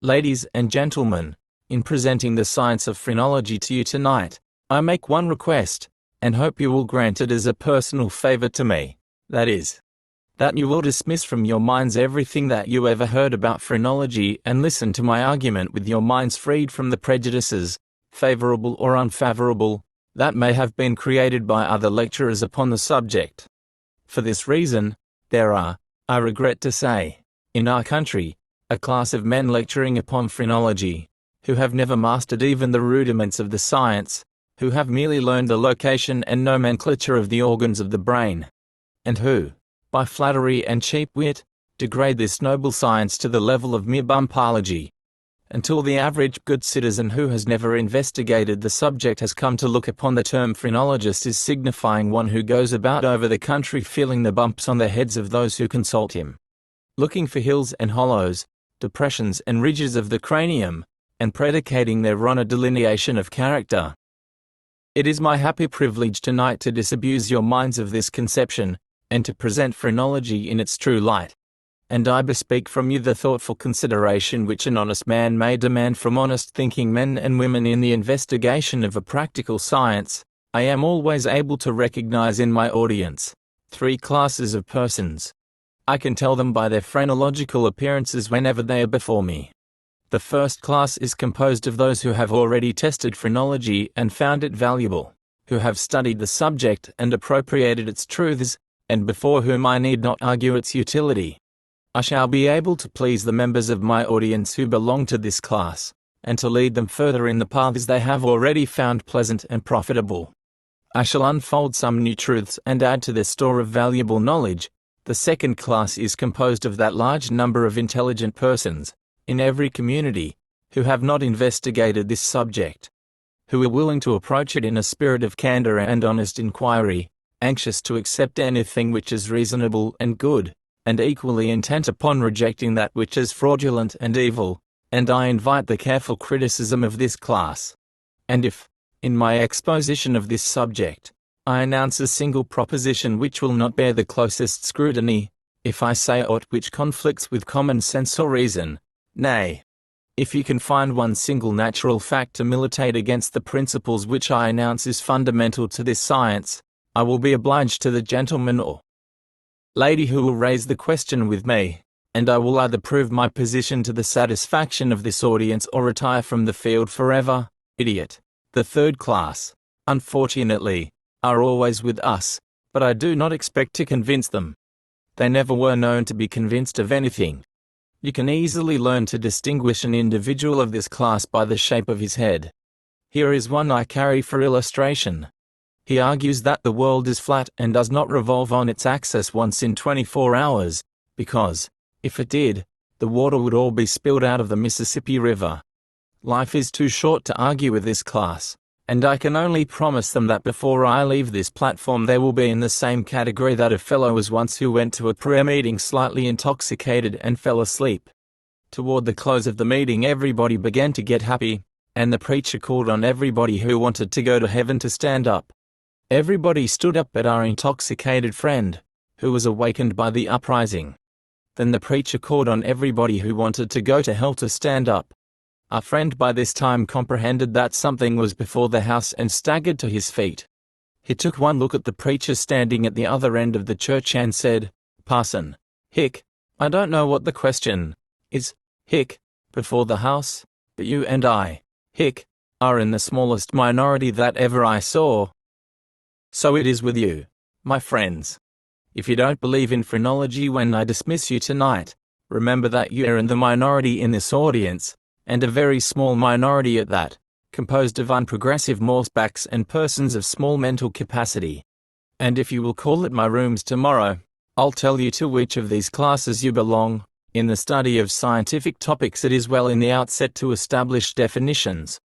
Ladies and gentlemen, in presenting the science of phrenology to you tonight, I make one request, and hope you will grant it as a personal favor to me, that is, that you will dismiss from your minds everything that you ever heard about phrenology and listen to my argument with your minds freed from the prejudices, favorable or unfavorable, that may have been created by other lecturers upon the subject. For this reason, there are, I regret to say, in our country, a class of men lecturing upon phrenology, who have never mastered even the rudiments of the science, who have merely learned the location and nomenclature of the organs of the brain, and who, by flattery and cheap wit, degrade this noble science to the level of mere bumpology, until the average good citizen who has never investigated the subject has come to look upon the term phrenologist as signifying one who goes about over the country feeling the bumps on the heads of those who consult him, looking for hills and hollows, depressions and ridges of the cranium, and predicating thereon a delineation of character. It is my happy privilege tonight to disabuse your minds of this conception, and to present phrenology in its true light. And I bespeak from you the thoughtful consideration which an honest man may demand from honest thinking men and women in the investigation of a practical science. I am always able to recognize in my audience three classes of persons. I can tell them by their phrenological appearances whenever they are before me. The first class is composed of those who have already tested phrenology and found it valuable, who have studied the subject and appropriated its truths, and before whom I need not argue its utility. I shall be able to please the members of my audience who belong to this class, and to lead them further in the paths they have already found pleasant and profitable. I shall unfold some new truths and add to their store of valuable knowledge. The second class is composed of that large number of intelligent persons, in every community, who have not investigated this subject, who are willing to approach it in a spirit of candor and honest inquiry, anxious to accept anything which is reasonable and good, and equally intent upon rejecting that which is fraudulent and evil, and I invite the careful criticism of this class. And if, in my exposition of this subject, I announce a single proposition which will not bear the closest scrutiny, if I say aught which conflicts with common sense or reason, nay, if you can find one single natural fact to militate against the principles which I announce is fundamental to this science, I will be obliged to the gentleman or lady who will raise the question with me, and I will either prove my position to the satisfaction of this audience or retire from the field forever. Idiot. The third class, unfortunately, are always with us, but I do not expect to convince them. They never were known to be convinced of anything. You can easily learn to distinguish an individual of this class by the shape of his head. Here is one I carry for illustration. He argues that the world is flat and does not revolve on its axis once in 24 hours, because, if it did, the water would all be spilled out of the Mississippi River. Life is too short to argue with this class, and I can only promise them that before I leave this platform they will be in the same category that a fellow was once who went to a prayer meeting slightly intoxicated and fell asleep. Toward the close of the meeting everybody began to get happy, and the preacher called on everybody who wanted to go to heaven to stand up. Everybody stood up but our intoxicated friend, who was awakened by the uprising. Then the preacher called on everybody who wanted to go to hell to stand up. Our friend by this time comprehended that something was before the house and staggered to his feet. He took one look at the preacher standing at the other end of the church and said, "Parson, I don't know what the question is, before the house, but you and I, are in the smallest minority that ever I saw. So it is with you, my friends. If you don't believe in phrenology when I dismiss you tonight, remember that you are in the minority in this audience, and a very small minority at that, composed of unprogressive morsebacks and persons of small mental capacity. And if you will call at my rooms tomorrow, I'll tell you to which of these classes you belong. In the study of scientific topics it is well in the outset to establish definitions.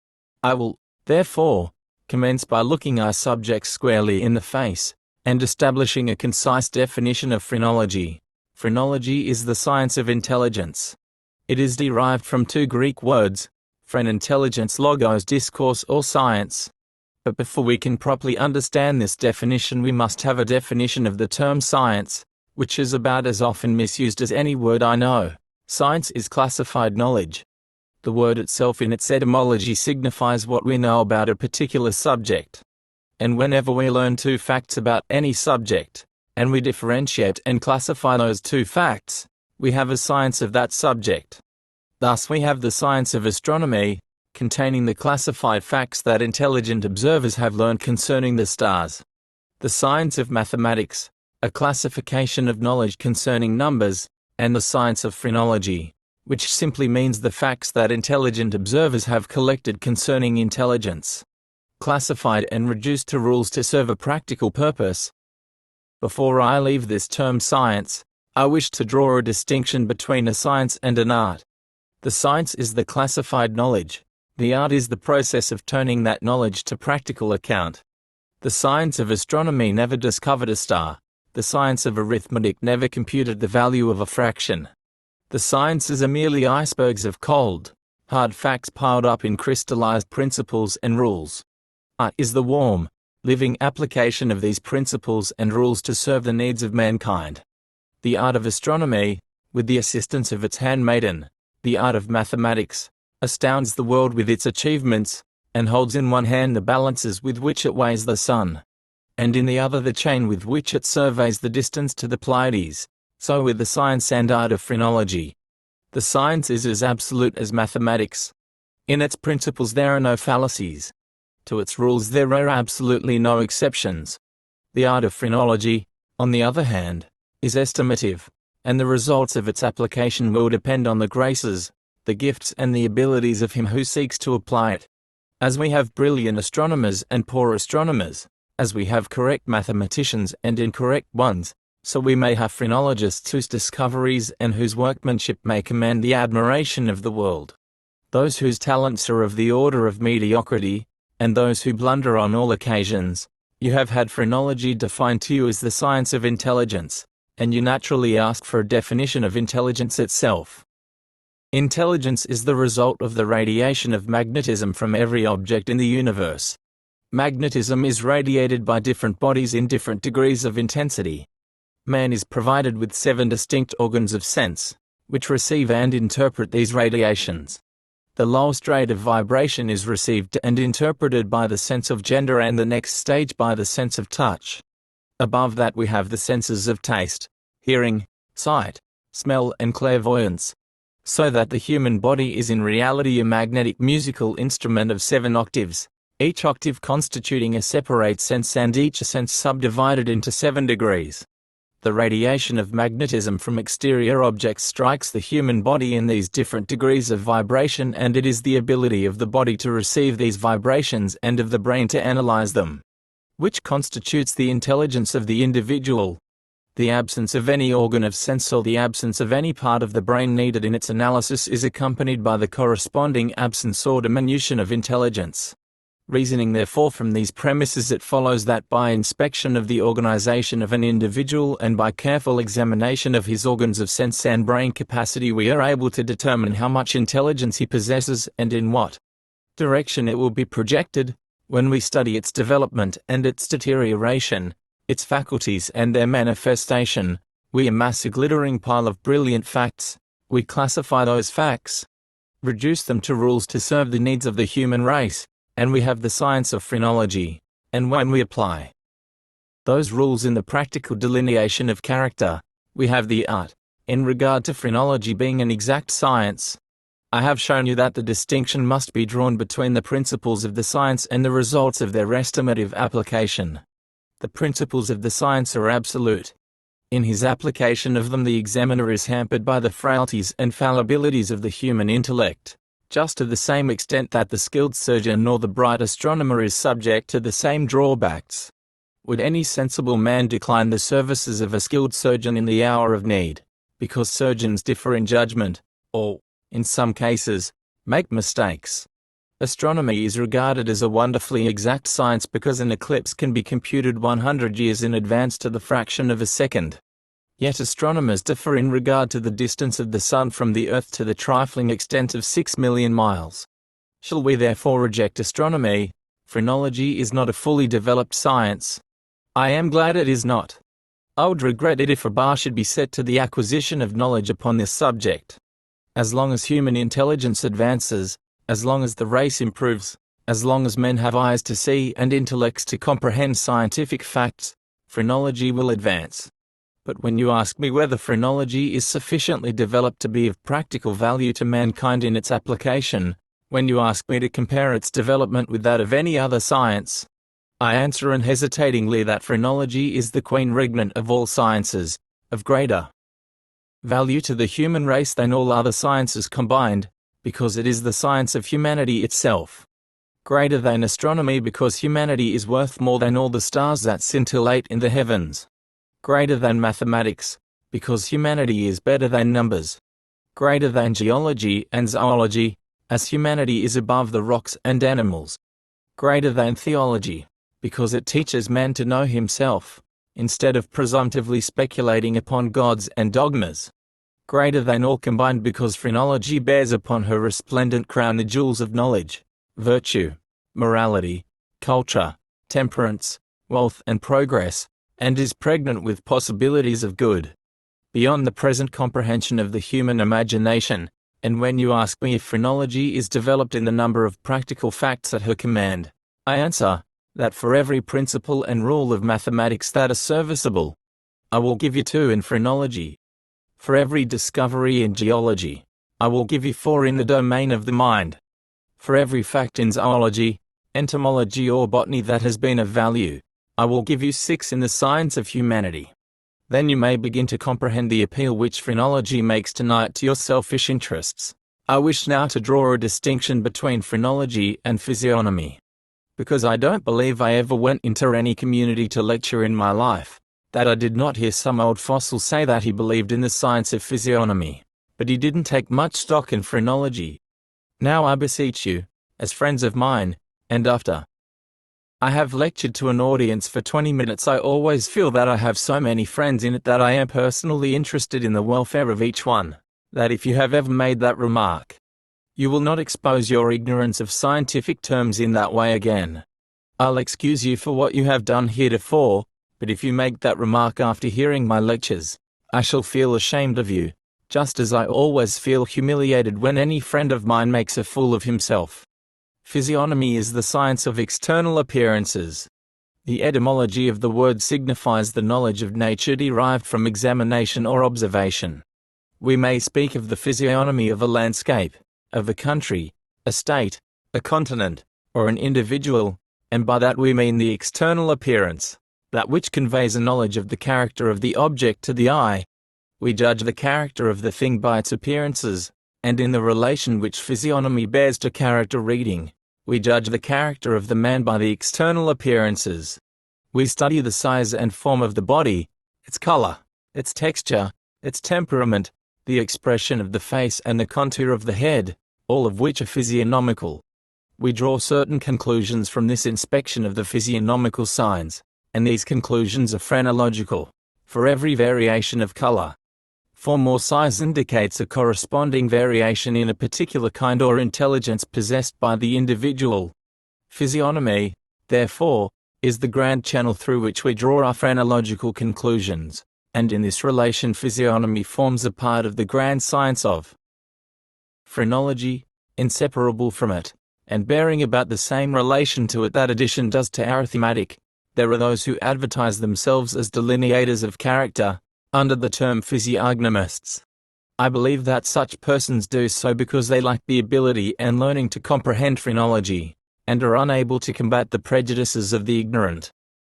I will, therefore, commence by looking our subject squarely in the face, and establishing a concise definition of phrenology. Phrenology is the science of intelligence. It is derived from two Greek words, phren intelligence, logos discourse or science. But before we can properly understand this definition we must have a definition of the term science, which is about as often misused as any word I know. Science is classified knowledge. The word itself in its etymology signifies what we know about a particular subject. And whenever we learn two facts about any subject, and we differentiate and classify those two facts, we have a science of that subject. Thus we have the science of astronomy, containing the classified facts that intelligent observers have learned concerning the stars. The science of mathematics, a classification of knowledge concerning numbers, and the science of phrenology, which simply means the facts that intelligent observers have collected concerning intelligence, classified and reduced to rules to serve a practical purpose. Before I leave this term science, I wish to draw a distinction between a science and an art. The science is the classified knowledge. The art is the process of turning that knowledge to practical account. The science of astronomy never discovered a star. The science of arithmetic never computed the value of a fraction. The sciences are merely icebergs of cold, hard facts piled up in crystallized principles and rules. Art is the warm, living application of these principles and rules to serve the needs of mankind. The art of astronomy, with the assistance of its handmaiden, the art of mathematics, astounds the world with its achievements, and holds in one hand the balances with which it weighs the sun, and in the other the chain with which it surveys the distance to the Pleiades. So with the science and art of phrenology. The science is as absolute as mathematics. In its principles there are no fallacies. To its rules there are absolutely no exceptions. The art of phrenology, on the other hand, is estimative, and the results of its application will depend on the graces, the gifts and the abilities of him who seeks to apply it. As we have brilliant astronomers and poor astronomers, as we have correct mathematicians and incorrect ones, so we may have phrenologists whose discoveries and whose workmanship may command the admiration of the world. Those whose talents are of the order of mediocrity, and those who blunder on all occasions. You have had phrenology defined to you as the science of intelligence, and you naturally ask for a definition of intelligence itself. Intelligence is the result of the radiation of magnetism from every object in the universe. Magnetism is radiated by different bodies in different degrees of intensity. Man is provided with 7 distinct organs of sense, which receive and interpret these radiations. The lowest rate of vibration is received and interpreted by the sense of gender, and the next stage by the sense of touch. Above that we have the senses of taste, hearing, sight, smell and clairvoyance. So that the human body is in reality a magnetic musical instrument of 7 octaves, each octave constituting a separate sense and each sense subdivided into 7 degrees. The radiation of magnetism from exterior objects strikes the human body in these different degrees of vibration, and it is the ability of the body to receive these vibrations and of the brain to analyze them, which constitutes the intelligence of the individual. The absence of any organ of sense or the absence of any part of the brain needed in its analysis is accompanied by the corresponding absence or diminution of intelligence. Reasoning therefore from these premises, it follows that by inspection of the organization of an individual and by careful examination of his organs of sense and brain capacity we are able to determine how much intelligence he possesses and in what direction it will be projected. When we study its development and its deterioration, its faculties and their manifestation, we amass a glittering pile of brilliant facts. We classify those facts, reduce them to rules to serve the needs of the human race, and we have the science of phrenology. And when we apply those rules in the practical delineation of character, we have the art. In regard to phrenology being an exact science, I have shown you that the distinction must be drawn between the principles of the science and the results of their estimative application. The principles of the science are absolute. In his application of them the examiner is hampered by the frailties and fallibilities of the human intellect, just to the same extent that the skilled surgeon or the bright astronomer is subject to the same drawbacks. Would any sensible man decline the services of a skilled surgeon in the hour of need, because surgeons differ in judgment, or, in some cases, make mistakes? Astronomy is regarded as a wonderfully exact science because an eclipse can be computed 100 years in advance to the fraction of a second. Yet astronomers differ in regard to the distance of the Sun from the Earth to the trifling extent of 6 million miles. Shall we therefore reject astronomy? Phrenology is not a fully developed science. I am glad it is not. I would regret it if a bar should be set to the acquisition of knowledge upon this subject. As long as human intelligence advances, as long as the race improves, as long as men have eyes to see and intellects to comprehend scientific facts, phrenology will advance. But when you ask me whether phrenology is sufficiently developed to be of practical value to mankind in its application, when you ask me to compare its development with that of any other science, I answer unhesitatingly that phrenology is the queen regnant of all sciences, of greater value to the human race than all other sciences combined, because it is the science of humanity itself. Greater than astronomy because humanity is worth more than all the stars that scintillate in the heavens. Greater than mathematics, because humanity is better than numbers. Greater than geology and zoology, as humanity is above the rocks and animals. Greater than theology, because it teaches man to know himself, instead of presumptively speculating upon gods and dogmas. Greater than all combined because phrenology bears upon her resplendent crown the jewels of knowledge, virtue, morality, culture, temperance, wealth and progress, and is pregnant with possibilities of good, beyond the present comprehension of the human imagination. And when you ask me if phrenology is developed in the number of practical facts at her command, I answer, that for every principle and rule of mathematics that are serviceable, I will give you 2 in phrenology. For every discovery in geology, I will give you 4 in the domain of the mind. For every fact in zoology, entomology or botany that has been of value, I will give you 6 in the science of humanity. Then you may begin to comprehend the appeal which phrenology makes tonight to your selfish interests. I wish now to draw a distinction between phrenology and physiognomy, because I don't believe I ever went into any community to lecture in my life, that I did not hear some old fossil say that he believed in the science of physiognomy, but he didn't take much stock in phrenology. Now I beseech you, as friends of mine, and after I have lectured to an audience for 20 minutes, I always feel that I have so many friends in it that I am personally interested in the welfare of each one, that if you have ever made that remark, you will not expose your ignorance of scientific terms in that way again. I'll excuse you for what you have done heretofore, but if you make that remark after hearing my lectures, I shall feel ashamed of you, just as I always feel humiliated when any friend of mine makes a fool of himself. Physiognomy is the science of external appearances. The etymology of the word signifies the knowledge of nature derived from examination or observation. We may speak of the physiognomy of a landscape, of a country, a state, a continent, or an individual, and by that we mean the external appearance, that which conveys a knowledge of the character of the object to the eye. We judge the character of the thing by its appearances, and in the relation which physiognomy bears to character reading, we judge the character of the man by the external appearances. We study the size and form of the body, its color, its texture, its temperament, the expression of the face and the contour of the head, all of which are physiognomical. We draw certain conclusions from this inspection of the physiognomical signs, and these conclusions are phrenological. For every variation of color, form or size indicates a corresponding variation in a particular kind or intelligence possessed by the individual. Physiognomy, therefore, is the grand channel through which we draw our phrenological conclusions, and in this relation physiognomy forms a part of the grand science of phrenology, inseparable from it, and bearing about the same relation to it that addition does to arithmetic. There are those who advertise themselves as delineators of character, under the term physiognomists. I believe that such persons do so because they lack the ability and learning to comprehend phrenology, and are unable to combat the prejudices of the ignorant.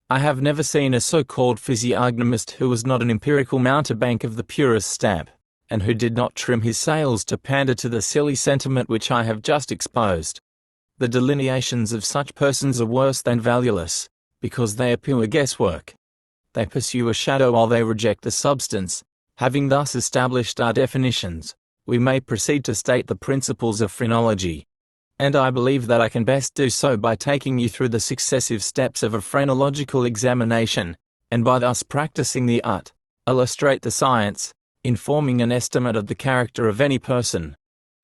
I have never seen a so-called physiognomist who was not an empirical mountebank of the purest stamp, and who did not trim his sails to pander to the silly sentiment which I have just exposed. The delineations of such persons are worse than valueless, because they are pure guesswork. They pursue a shadow while they reject the substance. Having thus established our definitions, we may proceed to state the principles of phrenology. And I believe that I can best do so by taking you through the successive steps of a phrenological examination, and by thus practicing the art, illustrate the science, in forming an estimate of the character of any person.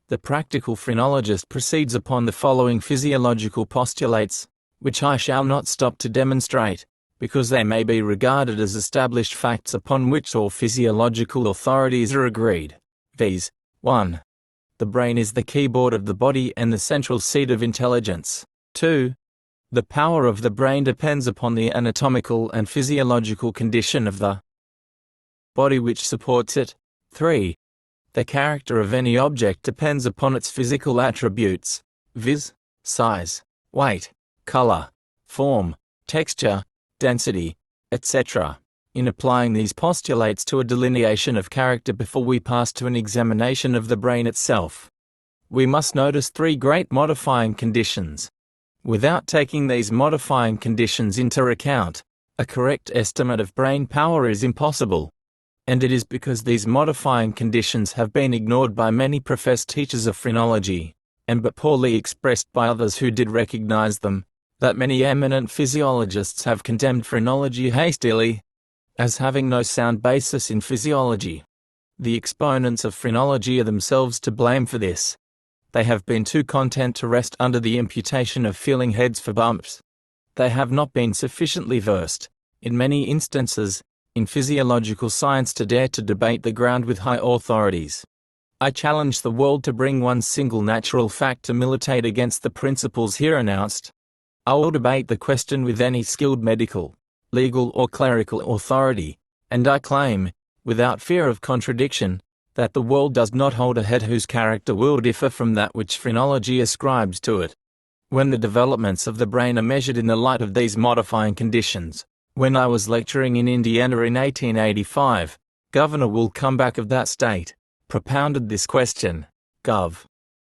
The practical phrenologist proceeds upon the following physiological postulates, which I shall not stop to demonstrate, because they may be regarded as established facts upon which all physiological authorities are agreed, viz. 1. The brain is the keyboard of the body and the central seat of intelligence. 2. The power of the brain depends upon the anatomical and physiological condition of the body which supports it. 3. The character of any object depends upon its physical attributes, viz., size, weight, color, form, texture, density, etc. In applying these postulates to a delineation of character before we pass to an examination of the brain itself, we must notice three great modifying conditions. Without taking these modifying conditions into account, a correct estimate of brain power is impossible. And it is because these modifying conditions have been ignored by many professed teachers of phrenology, and but poorly expressed by others who did recognize them, that many eminent physiologists have condemned phrenology hastily, as having no sound basis in physiology. The exponents of phrenology are themselves to blame for this. They have been too content to rest under the imputation of feeling heads for bumps. They have not been sufficiently versed, in many instances, in physiological science to dare to debate the ground with high authorities. I challenge the world to bring one single natural fact to militate against the principles here announced. I will debate the question with any skilled medical, legal or clerical authority, and I claim, without fear of contradiction, that the world does not hold a head whose character will differ from that which phrenology ascribes to it. When the developments of the brain are measured in the light of these modifying conditions, when I was lecturing in Indiana in 1885, Governor Will Comeback of that state propounded this question. Gov.